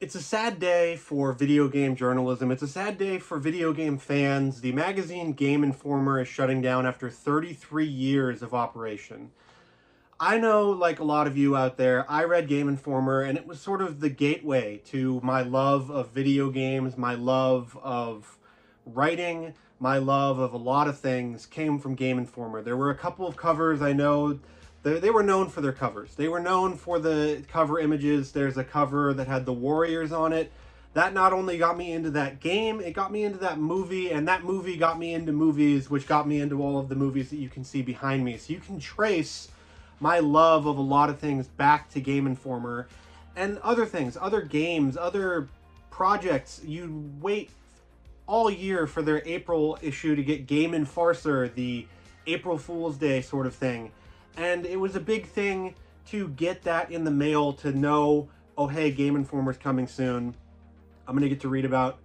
It's a sad day for video game journalism. It's a sad day for video game fans. The magazine Game Informer is shutting down after 33 years of operation. I know, like a lot of you out there, I read Game Informer and it was sort of the gateway to my love of video games, my love of writing, my love of a lot of things came from Game Informer. There were a couple of covers I know. They were known for their covers. They were known for the cover images. There's a cover that had the Warriors on it. That not only got me into that game, it got me into that movie, and that movie got me into movies, which got me into all of the movies that you can see behind me. So you can trace my love of a lot of things back to Game Informer and other things, other games, other projects. You wait all year for their April issue to get Game Enforcer, the April Fool's Day sort of thing. And it was a big thing to get that in the mail, to know, oh hey, Game Informer's coming soon. I'm going to get to read about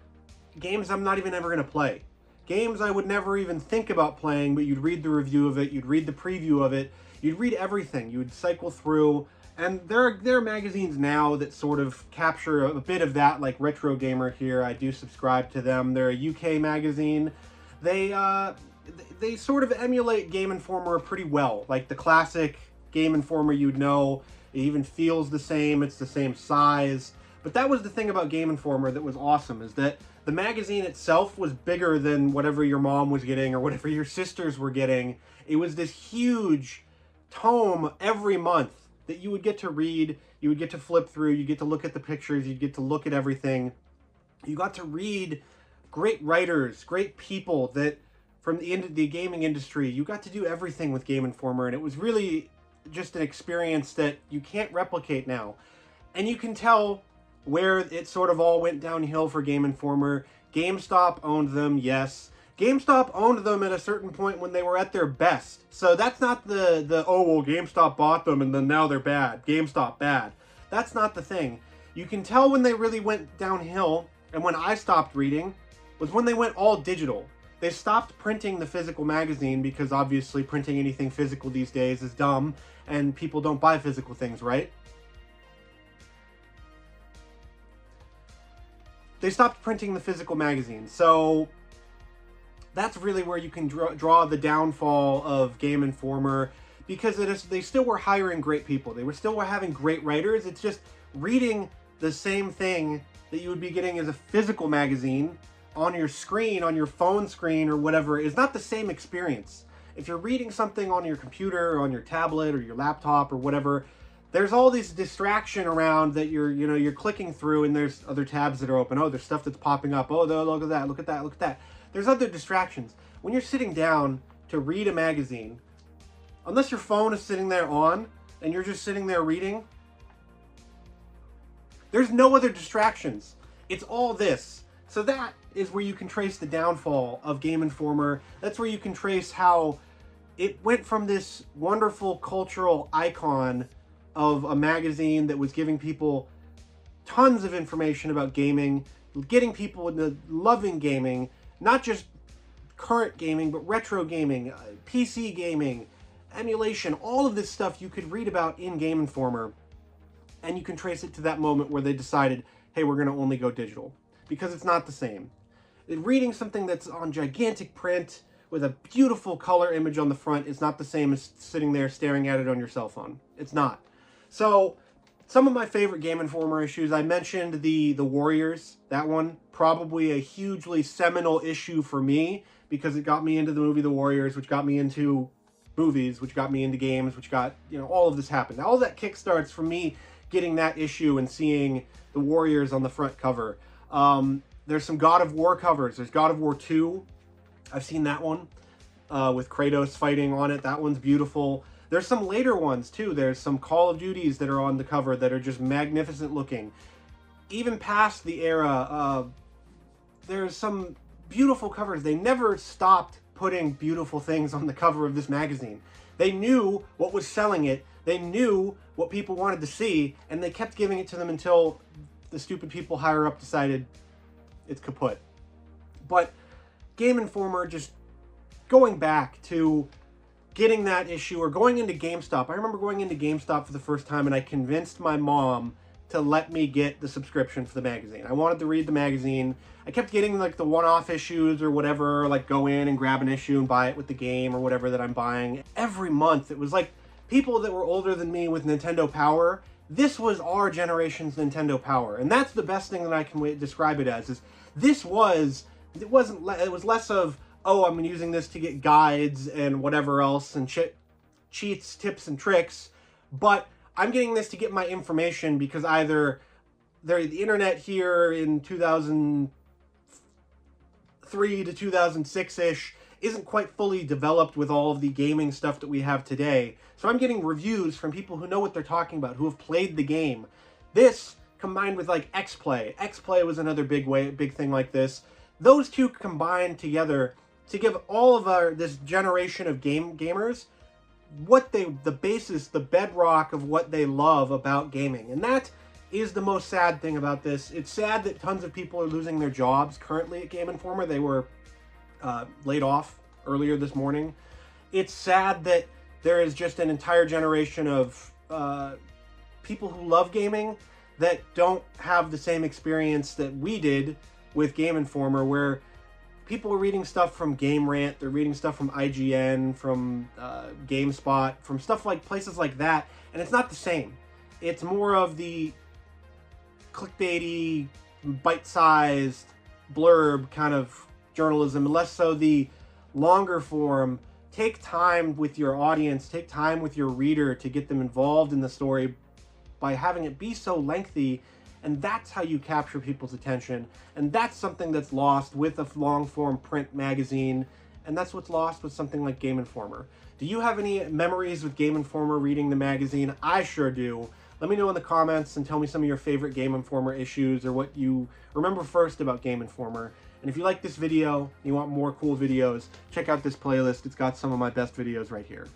games I'm not even ever going to play. Games I would never even think about playing, but you'd read the review of it, you'd read the preview of it, you'd read everything, you would cycle through. And there are magazines now that sort of capture a bit of that, like Retro Gamer here. I do subscribe to them. They're a UK magazine. They sort of emulate Game Informer pretty well. Like the classic Game Informer you'd know, it even feels the same, it's the same size. But that was the thing about Game Informer that was awesome, is that the magazine itself was bigger than whatever your mom was getting or whatever your sisters were getting. It was this huge tome every month that you would get to read, you would get to flip through, you get to look at the pictures, you'd get to look at everything. You got to read great writers, great people that from the gaming industry. You got to do everything with Game Informer, and it was really just an experience that you can't replicate now. And you can tell where it sort of all went downhill for Game Informer. GameStop owned them, yes. GameStop owned them at a certain point when they were at their best. So that's not the oh, well, GameStop bought them and then now they're bad. GameStop bad. That's not the thing. You can tell when they really went downhill, and when I stopped reading, was when they went all digital. They stopped printing the physical magazine because obviously printing anything physical these days is dumb and people don't buy physical things, right? They stopped printing the physical magazine. So that's really where you can draw the downfall of Game Informer, because they still were hiring great people. They still were having great writers. It's just reading the same thing that you would be getting as a physical magazine on your screen, on your phone screen or whatever, is not the same experience. If you're reading something on your computer or on your tablet or your laptop or whatever, there's all this distraction around that you're clicking through, and there's other tabs that are open. Oh, there's stuff that's popping up. Oh, look at that, look at that, look at that. There's other distractions. When you're sitting down to read a magazine, unless your phone is sitting there on and you're just sitting there reading, there's no other distractions. It's all this. So that is where you can trace the downfall of Game Informer. That's where you can trace how it went from this wonderful cultural icon of a magazine that was giving people tons of information about gaming, getting people into loving gaming, not just current gaming, but retro gaming, PC gaming, emulation, all of this stuff you could read about in Game Informer. And you can trace it to that moment where they decided, hey, we're going to only go digital. Because it's not the same. Reading something that's on gigantic print with a beautiful color image on the front is not the same as sitting there staring at it on your cell phone. It's not. So, some of my favorite Game Informer issues, I mentioned the Warriors. That one, probably a hugely seminal issue for me, because it got me into the movie The Warriors, which got me into movies, which got me into games, which got, all of this happened. All of that kickstarts from me getting that issue and seeing the Warriors on the front cover. There's some God of War covers. There's God of War 2. I've seen that one with Kratos fighting on it. That one's beautiful. There's some later ones too. There's some Call of Duties that are on the cover that are just magnificent looking. Even past the era, there's some beautiful covers. They never stopped putting beautiful things on the cover of this magazine. They knew what was selling it. They knew what people wanted to see, and they kept giving it to them until the stupid people higher up decided it's kaput. But Game Informer, just going back to getting that issue or going into GameStop. I remember going into GameStop for the first time and I convinced my mom to let me get the subscription for the magazine. I wanted to read the magazine. I kept getting like the one-off issues or whatever, like go in and grab an issue and buy it with the game or whatever that I'm buying. Every month, it was like people that were older than me with Nintendo Power. This was our generation's Nintendo Power. And that's the best thing that I can describe it as, is it was less of, oh, I'm using this to get guides and whatever else and cheats, tips, and tricks, but I'm getting this to get my information because either the internet here in 2003 to 2006-ish isn't quite fully developed with all of the gaming stuff that we have today. So I'm getting reviews from people who know what they're talking about, who have played the game. This combined with like XPlay. XPlay was another big thing like this. Those two combined together to give all of this generation of gamers the basis, the bedrock of what they love about gaming. And that is the most sad thing about this. It's sad that tons of people are losing their jobs currently at Game Informer. They were laid off earlier this morning. It's sad that there is just an entire generation of people who love gaming that don't have the same experience that we did with Game Informer, where people are reading stuff from Game Rant, they're reading stuff from IGN, from GameSpot, from stuff like places like that, and it's not the same. It's more of the clickbaity, bite-sized, blurb kind of journalism, and less so the longer form. Take time with your audience, take time with your reader to get them involved in the story by having it be so lengthy. And that's how you capture people's attention. And that's something that's lost with a long-form print magazine. And that's what's lost with something like Game Informer. Do you have any memories with Game Informer reading the magazine? I sure do. Let me know in the comments and tell me some of your favorite Game Informer issues or what you remember first about Game Informer. And if you like this video, and you want more cool videos, check out this playlist. It's got some of my best videos right here.